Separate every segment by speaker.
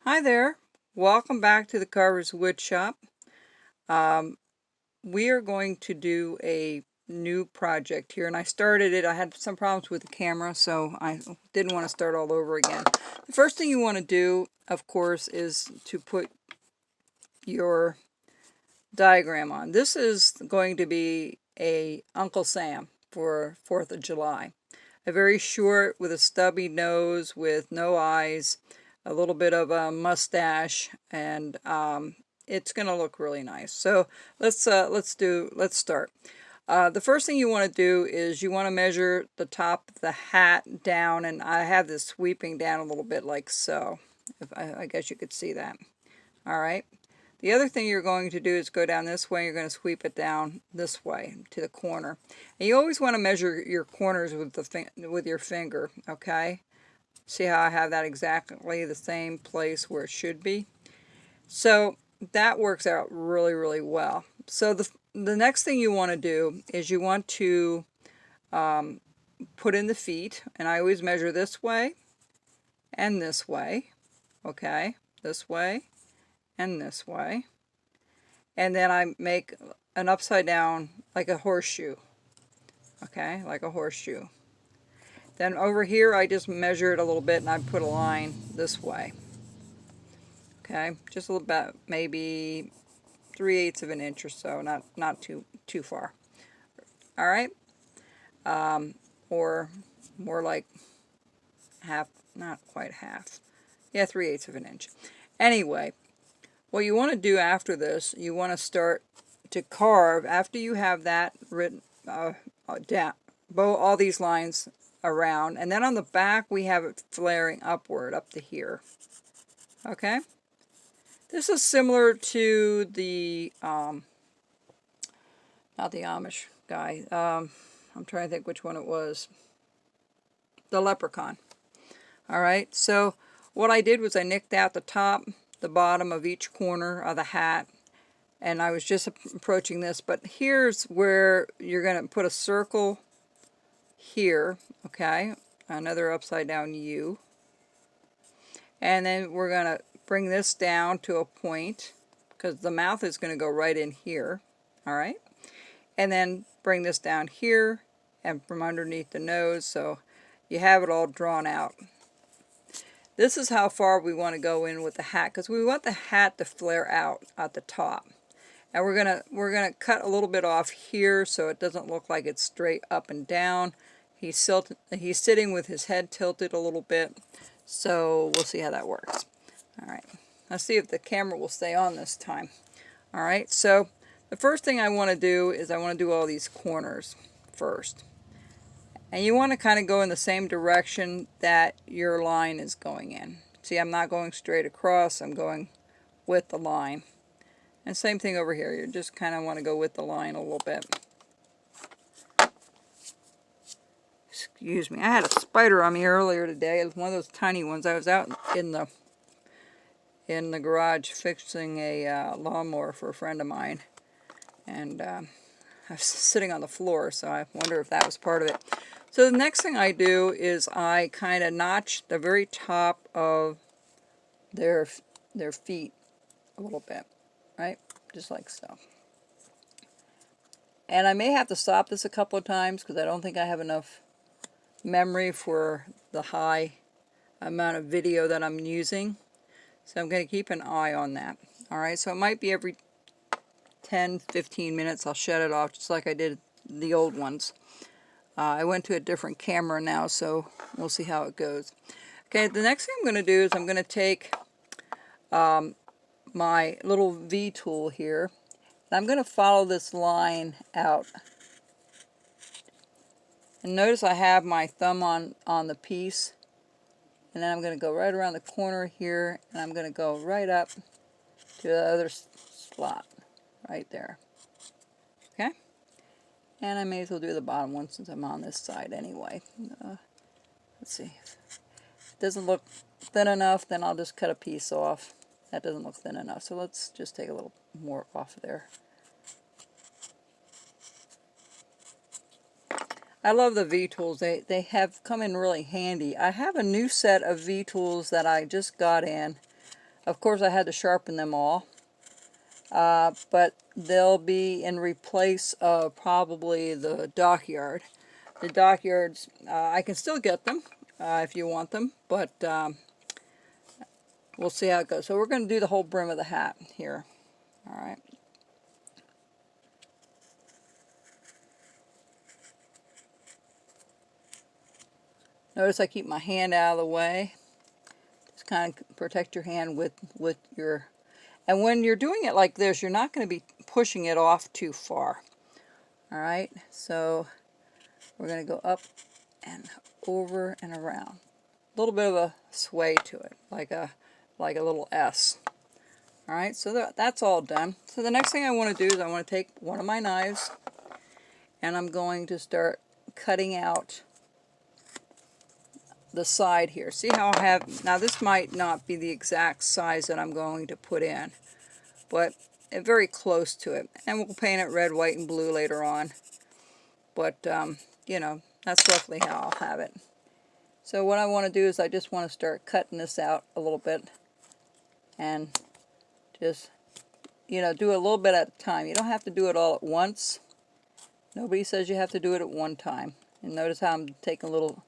Speaker 1: Hi there, welcome back to the Carver's Wood Shop. Um, we are going to do a new project here, and I started it. I had some problems with the camera, so I didn't want to start all over again. The first thing you want to do, of course, is to put your diagram on. This is going to be a Uncle Sam for 4th of July. A very short with a stubby nose with no eyes, a little bit of a mustache, and it's going to look really nice. So let's start. The first thing you want to do is you want to measure the top of the hat down, and I have this sweeping down a little bit like so. I guess you could see that. All right. The other thing you're going to do is go down this way. You're going to sweep it down this way to the corner. And you always want to measure your corners with your finger, okay? See how I have that exactly the same place where it should be? So that works out really, really well. So the next thing you want to do is you want to put in the feet. And I always measure this way and this way, okay? This way and this way. And then I make an upside down like a horseshoe, okay, like a horseshoe. Then over here I just measure it a little bit and I put a line this way, okay, just a little bit, maybe 3/8 of an inch or so, not too far. All right, or more like half, not quite half, yeah, 3/8 of an inch. Anyway, what you want to do after this, you want to start to carve after you have that written down, bow all these lines around, and then on the back we have it flaring upward up to here. Okay, this is similar to the not the Amish guy. I'm trying to think which one it was. The leprechaun. All right, so what I did was I nicked out the top, the bottom of each corner of the hat, and I was just approaching this, but here's where you're going to put a circle here, okay, another upside down U, and then we're going to bring this down to a point because the mouth is going to go right in here, all right, and then bring this down here and from underneath the nose, so you have it all drawn out. This is how far we want to go in with the hat, because we want the hat to flare out at the top. And we're gonna cut a little bit off here so it doesn't look like it's straight up and down. He's sitting with his head tilted a little bit, so we'll see how that works. All right, let's see if the camera will stay on this time. All right, so the first thing I want to do is I want to do all these corners first. And you want to kind of go in the same direction that your line is going in. See, I'm not going straight across, I'm going with the line. And same thing over here, you just kind of want to go with the line a little bit. Excuse me, I had a spider on me earlier today. It was one of those tiny ones. I was out in the garage fixing a lawnmower for a friend of mine. And I was sitting on the floor, so I wonder if that was part of it. So the next thing I do is I kind of notch the very top of their feet a little bit, right? Just like so. And I may have to stop this a couple of times because I don't think I have enough memory for the high amount of video that I'm using. So I'm going to keep an eye on that. Alright, so it might be every 10-15 minutes I'll shut it off just like I did the old ones. I went to a different camera now, so we'll see how it goes. Okay, the next thing I'm going to do is I'm going to take my little V tool here, and I'm going to follow this line out. And notice I have my thumb on the piece, and then I'm going to go right around the corner here, and I'm going to go right up to the other slot right there. Okay? And I may as well do the bottom one since I'm on this side anyway. Let's see. If it doesn't look thin enough, then I'll just cut a piece off. That doesn't look thin enough, so let's just take a little more off of there. I love the V-tools. They have come in really handy. I have a new set of V-tools that I just got in. Of course, I had to sharpen them all, but they'll be in replace of probably the dockyard. The dockyards, I can still get them if you want them, but we'll see how it goes. So we're going to do the whole brim of the hat here. All right. Notice I keep my hand out of the way. Just kind of protect your hand with your... And when you're doing it like this, you're not going to be pushing it off too far. All right, so we're going to go up and over and around. A little bit of a sway to it, like a little S. All right, so that's all done. So the next thing I want to do is I want to take one of my knives, and I'm going to start cutting out the side here. See how I have, now this might not be the exact size that I'm going to put in, but very close to it. And we'll paint it red, white, and blue later on. But, you know, that's roughly how I'll have it. So what I want to do is I just want to start cutting this out a little bit. And just, you know, do a little bit at a time. You don't have to do it all at once. Nobody says you have to do it at one time. And notice how I'm taking little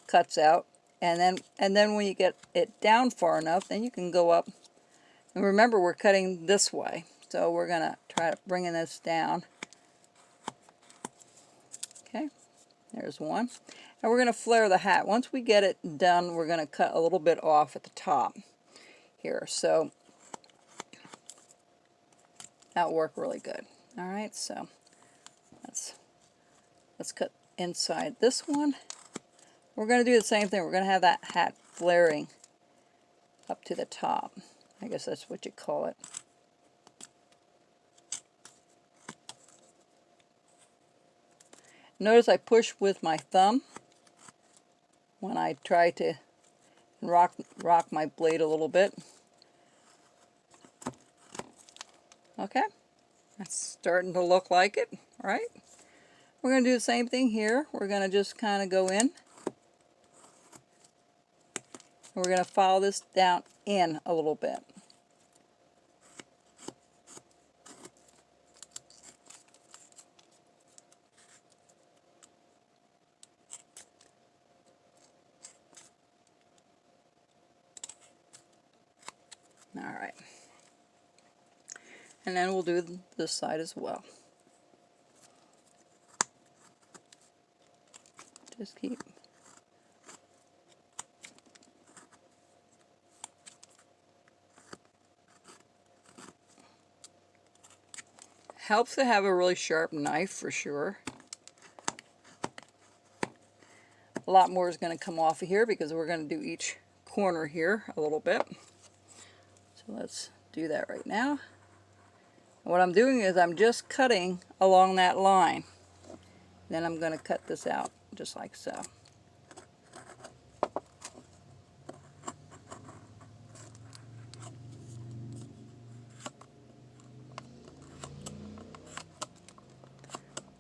Speaker 1: cuts out, and then when you get it down far enough, then you can go up. And remember, we're cutting this way, so we're gonna try bringing this down. Okay, there's one, and we're gonna flare the hat. Once we get it done, we're gonna cut a little bit off at the top here, so that'll work really good. All right, so let's cut inside this one. We're going to do the same thing. We're going to have that hat flaring up to the top. I guess that's what you call it. Notice I push with my thumb when I try to rock my blade a little bit. Okay, that's starting to look like it, right? We're going to do the same thing here. We're going to just kind of go in. We're going to follow this down in a little bit. All right. And then we'll do this side as well. Just keep. Helps to have a really sharp knife for sure. A lot more is going to come off of here because we're going to do each corner here a little bit. So let's do that right now. And what I'm doing is I'm just cutting along that line. Then I'm going to cut this out just like so.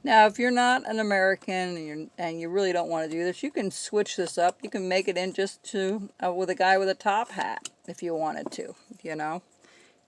Speaker 1: Now, if you're not an American and you really don't want to do this, you can switch this up. You can make it in just to with a guy with a top hat if you wanted to, you know.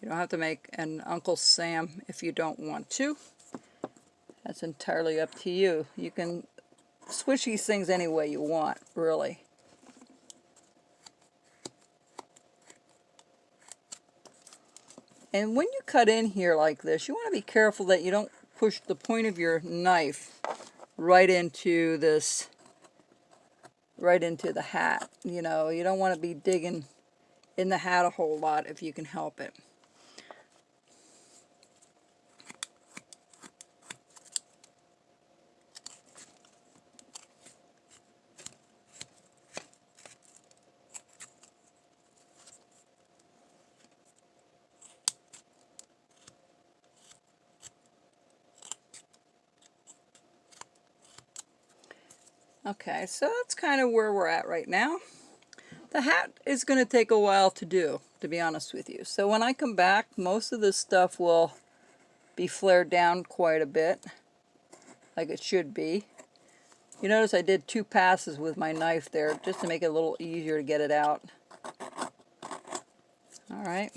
Speaker 1: You don't have to make an Uncle Sam if you don't want to. That's entirely up to you. You can switch these things any way you want, really. And when you cut in here like this, you want to be careful that you don't push the point of your knife right into this, right into the hat. You know, you don't want to be digging in the hat a whole lot if you can help it. Okay, so that's kind of where we're at right now. The hat is going to take a while to do, to be honest with you. So when I come back, most of this stuff will be flared down quite a bit, like it should be. You notice I did 2 passes with my knife there, just to make it a little easier to get it out. All right.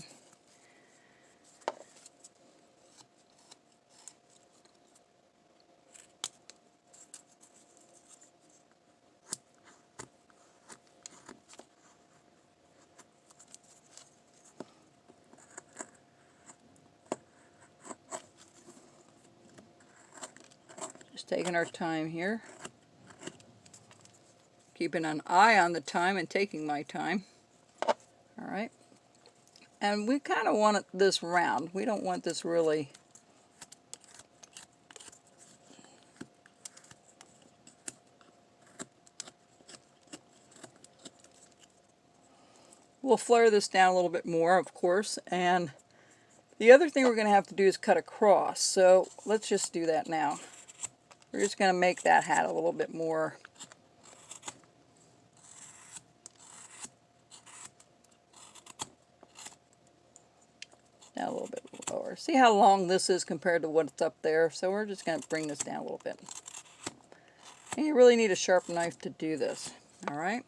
Speaker 1: Just taking our time here. Keeping an eye on the time and taking my time. All right. And we kind of want this round. We don't want this really... We'll flare this down a little bit more, of course, and the other thing we're going to have to do is cut across, so let's just do that now. We're just going to make that hat a little bit more down a little bit lower. See how long this is compared to what's up there? So we're just going to bring this down a little bit. And you really need a sharp knife to do this, all right?